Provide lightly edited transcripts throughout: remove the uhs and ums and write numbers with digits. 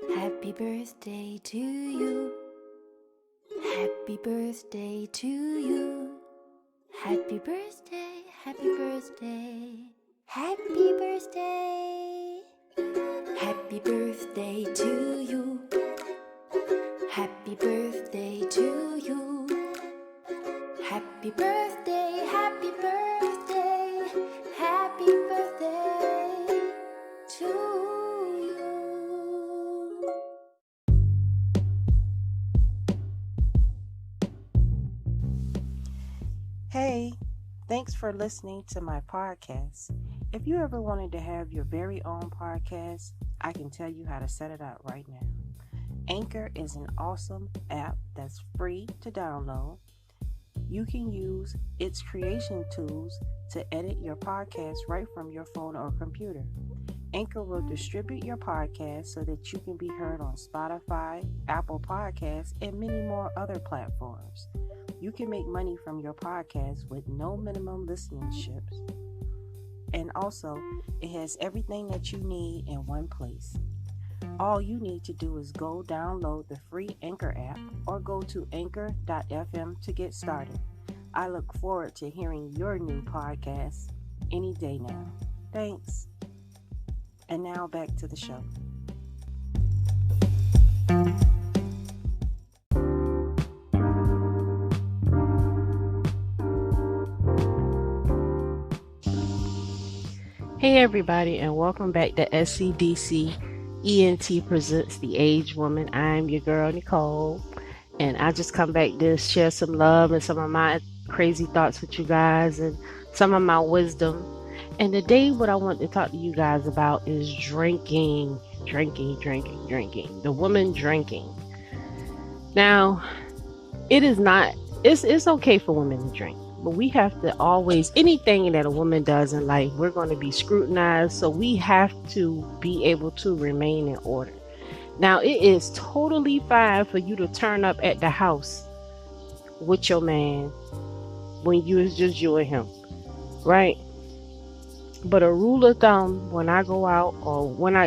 Happy birthday to you. Happy birthday to you. Happy birthday, happy birthday. Happy birthday. Happy birthday to you. Happy birthday to you. Happy birthday, happy birthday. Happy birthday to you. Hey, thanks for listening to my podcast. If you ever wanted to have your very own podcast, I can tell you how to set it up right now. Anchor is an awesome app that's free to download. You can use its creation tools to edit your podcast right from your phone or computer. Anchor will distribute your podcast so that you can be heard on Spotify, Apple Podcasts, and many more other platforms. You can make money from your podcast with no minimum listenerships. And also, it has everything that you need in one place. All you need to do is go download the free Anchor app or go to anchor.fm to get started. I look forward to hearing your new podcast any day now. Thanks. And now back to the show. Hey everybody, and welcome back to SCDC ENT Presents The Aged Woman. I'm your girl Nicole, and I just come back to share some love and some of my crazy thoughts with you guys and some of my wisdom. And today what I want to talk to you guys about is drinking. The woman drinking. Now, it's okay for women to drink. But we have to always, anything that a woman does in life, we're going to be scrutinized. So we have to be able to remain in order. Now, it is totally fine for you to turn up at the house with your man when it's just you and him, right? But a rule of thumb when I go out, when I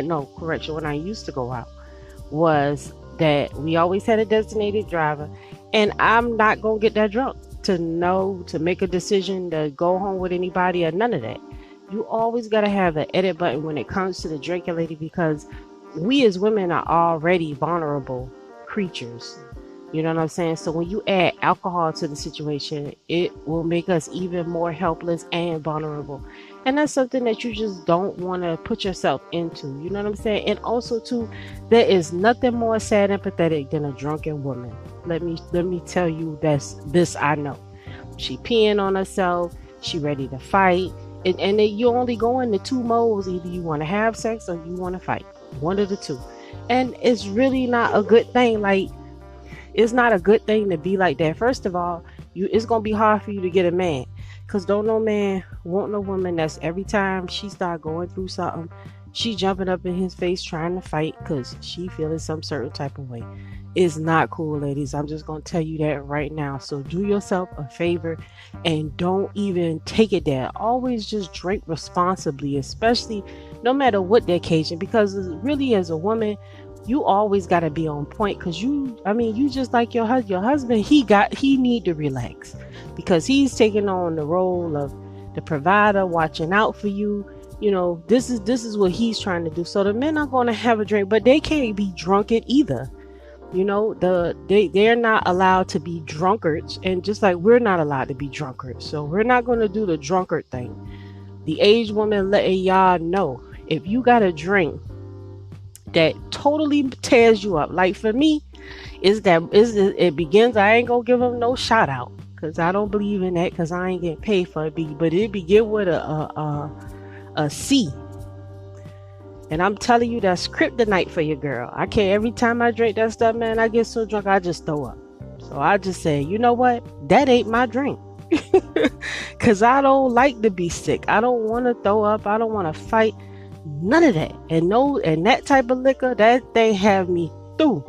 used to go out, was that we always had a designated driver, and I'm not going to get that drunk to make a decision to go home with anybody or none of that. You always got to have an edit button when it comes to the drinking lady, because we as women are already vulnerable creatures. You know what I'm saying? So when you add alcohol to the situation, it will make us even more helpless and vulnerable. And that's something that you just don't want to put yourself into. You know what I'm saying? And also too, there is nothing more sad and pathetic than a drunken woman. Let me tell you this I know. She peeing on herself. She ready to fight. And you only go into two modes. Either you want to have sex or you want to fight. One of the two. And it's really not a good thing. Like, it's not a good thing to be like that. First of all, it's going to be hard for you to get a man. Because don't no man want no woman that's every time she start going through something, she jumping up in his face trying to fight because she feeling some certain type of way. It's not cool, ladies. I'm just going to tell you that right now. So do yourself a favor and don't even take it there. Always just drink responsibly, especially no matter what the occasion, because really as a woman, you always got to be on point, because you just like your husband, he need to relax because he's taking on the role of the provider, watching out for you. You know, this is what he's trying to do. So the men are going to have a drink, but they can't be drunken either. You know, they're not allowed to be drunkards, and just like we're not allowed to be drunkards. So we're not going to do the drunkard thing. The aged woman letting y'all know, if you got a drink that totally tears you up, like for me, it begins. I ain't gonna give them no shout out because I don't believe in that, because I ain't getting paid for it. But it begin with a C. And I'm telling you, that's kryptonite for your girl. I can't. Every time I drink that stuff, man, I get so drunk, I just throw up. So I just say, you know what? That ain't my drink. Because I don't like to be sick. I don't want to throw up. I don't want to fight. None of that. And that type of liquor, that thing have me through.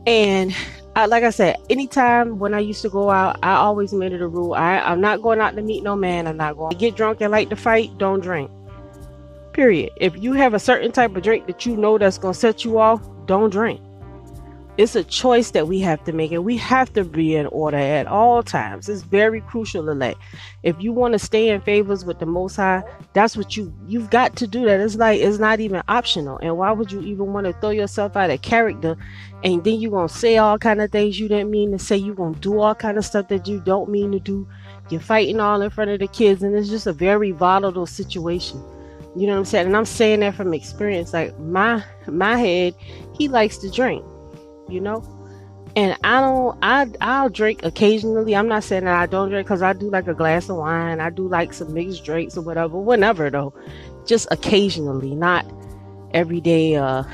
And like I said, anytime when I used to go out, I always made it a rule. I'm not going out to meet no man. I'm not going to get drunk and like to fight. Don't drink. Period. If you have a certain type of drink that you know that's going to set you off, don't drink. It's a choice that we have to make, and we have to be in order at all times. It's very crucial to that. If you want to stay in favors with the Most High, that's what you've got to do that. It's not even optional. And why would you even want to throw yourself out of character, and then you're going to say all kind of things you didn't mean to say? You're going to do all kind of stuff that you don't mean to do. You're fighting all in front of the kids, and it's just a very volatile situation. You know what I'm saying? And I'm saying that from experience. Like my head, he likes to drink. You know, and I'll drink occasionally. I'm not saying that I don't drink, because I do like a glass of wine. I do like some mixed drinks or whatever, whenever though, just occasionally, not every day, none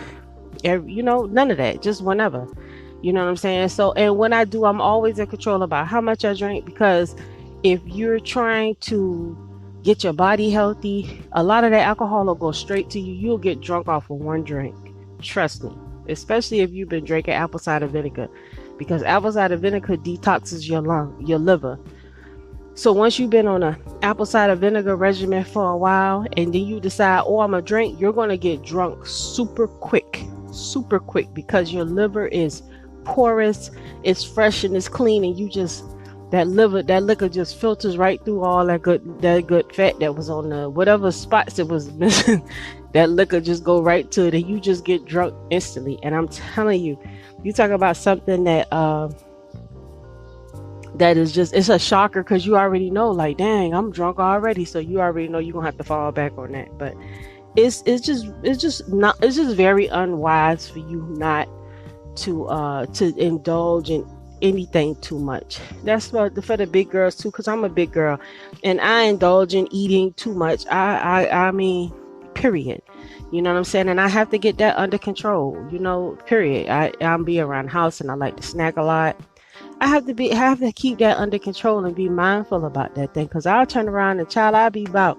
of that, just whenever, you know what I'm saying? So, and when I do, I'm always in control about how much I drink, because if you're trying to get your body healthy, a lot of that alcohol will go straight to you. You'll get drunk off of one drink. Trust me. Especially if you've been drinking apple cider vinegar, because apple cider vinegar detoxes your liver. So once you've been on a apple cider vinegar regimen for a while, and then you decide, oh, I'm gonna drink, you're gonna get drunk super quick, because your liver is porous, it's fresh and it's clean, and that liquor just filters right through all that good fat that was on the whatever spots it was missing. That liquor just go right to it, and you just get drunk instantly. And I'm telling you, you talk about something that is just, it's a shocker, because you already know, like, dang, I'm drunk already. So you already know you're gonna have to fall back on that. But it's just very unwise for you not to indulge in anything too much. That's for the big girls too, because I'm a big girl and I indulge in eating too much. I mean, period. You know what I'm saying? And I have to get that under control, period. I'm be around the house and I like to snack a lot. I have to keep that under control and be mindful about that thing, because I'll turn around and I'll be about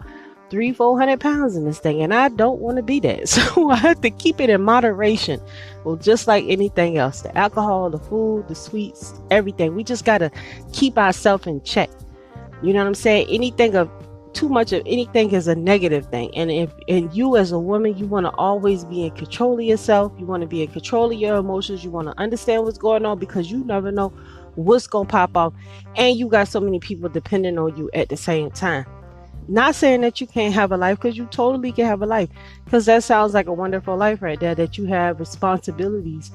300-400 pounds in this thing, and I don't want to be that. So I have to keep it in moderation. Well, just like anything else, the alcohol, the food, the sweets, everything, we just got to keep ourselves in check. You know what I'm saying? Too much of anything is a negative thing. And you as a woman, you want to always be in control of yourself. You want to be in control of your emotions. You want to understand what's going on, because you never know what's going to pop off. And you got so many people depending on you at the same time. Not saying that you can't have a life, because you totally can have a life, because that sounds like a wonderful life right there, that you have responsibilities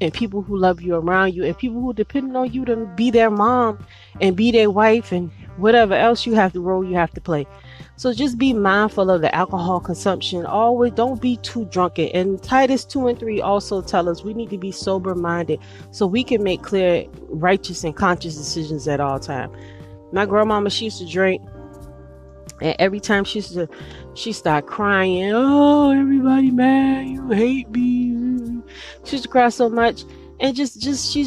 and people who love you around you, and people who depend on you to be their mom and be their wife and whatever else you have to play. So just be mindful of the alcohol consumption. Always don't be too drunken. And Titus 2:3 also tell us we need to be sober minded, so we can make clear, righteous and conscious decisions at all times. My grandmama, she used to drink, and every time she started crying, oh, everybody mad, you hate me. She used to cry so much, and she's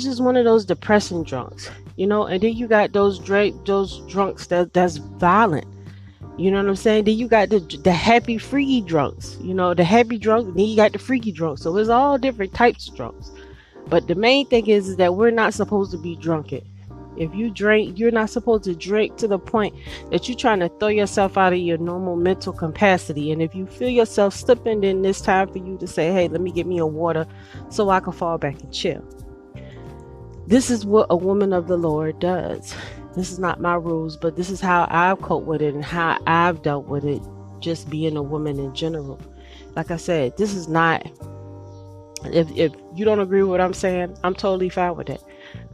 just one of those depressing drunks, And then you got those drunks that's violent. You know what I'm saying? Then you got the happy freaky drunks. The happy drunk. Then you got the freaky drunks. So it's all different types of drunks. But the main thing is that we're not supposed to be drunken. If you drink, you're not supposed to drink to the point that you're trying to throw yourself out of your normal mental capacity. And if you feel yourself slipping, then it's time for you to say, hey, let me get me a water so I can fall back and chill. This is what a woman of the Lord does. This is not my rules, but this is how I've coped with it and how I've dealt with it, just being a woman in general. Like I said, this is not, if you don't agree with what I'm saying, I'm totally fine with it.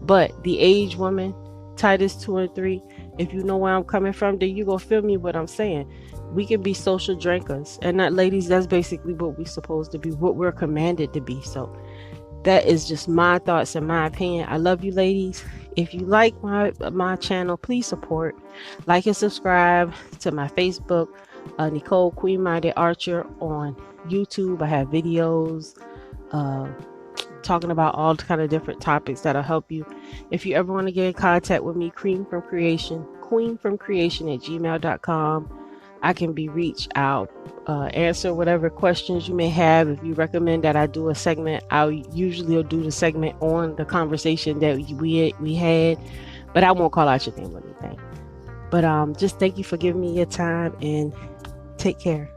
But the aged woman, Titus 2:3, if you know where I'm coming from, then you gonna feel me what I'm saying. We can be social drinkers, and that, ladies, that's basically what we're supposed to be, what we're commanded to be. So that is just my thoughts and my opinion. I love you, ladies. If you like my channel, please support, like and subscribe to my Facebook, Nicole Queen Minded Archer on YouTube. I have videos talking about all kind of different topics that'll help you. If you ever want to get in contact with me, queen from creation at gmail.com. I can be reached out, answer whatever questions you may have. If you recommend that I do a segment, I'll usually do the segment on the conversation that we had, but I won't call out your name or anything. But just thank you for giving me your time, and take care.